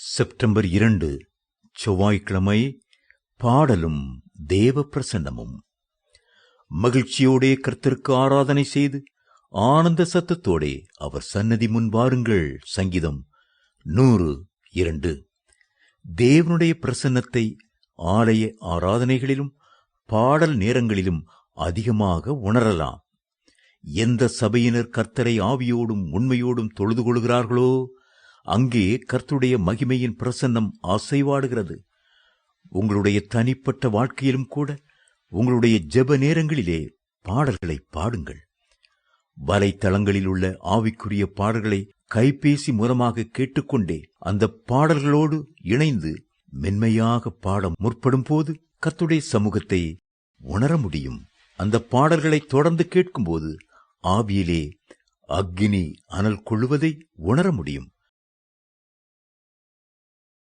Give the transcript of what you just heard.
September 2 செவ்வாய்க்கிழமை. பாடலும் தேவ பிரசன்னமும். மகிழ்ச்சியோடே கர்த்தருக்கு ஆராதனை செய்து ஆனந்த சத்தத்தோடே அவர் சன்னதி முன் வாருங்கள். சங்கீதம் 102. தேவனுடைய பிரசன்னத்தை ஆலய ஆராதனைகளிலும் பாடல் நேரங்களிலும் அதிகமாக உணரலாம். எந்த சபையினர் கர்த்தரை ஆவியோடும் உண்மையோடும் தொழுது கொள்கிறார்களோ அங்கே கர்த்தருடைய மகிமையின் பிரசன்னம் அசைவாடுகிறது. உங்களுடைய தனிப்பட்ட வாழ்க்கையிலும் கூட உங்களுடைய ஜெப நேரங்களிலே பாடல்களை பாடுங்கள். வலைத்தளங்களில் உள்ள ஆவிக்குரிய பாடல்களை கைபேசி மூலமாக கேட்டுக்கொண்டே அந்த பாடல்களோடு இணைந்து மென்மையாக பாட முற்படும் போது கர்த்தருடைய சமூகத்தை உணர முடியும். அந்த பாடல்களை தொடர்ந்து கேட்கும்போது ஆவியிலே அக்கினி அனல் கொள்ளுவதை உணர முடியும்.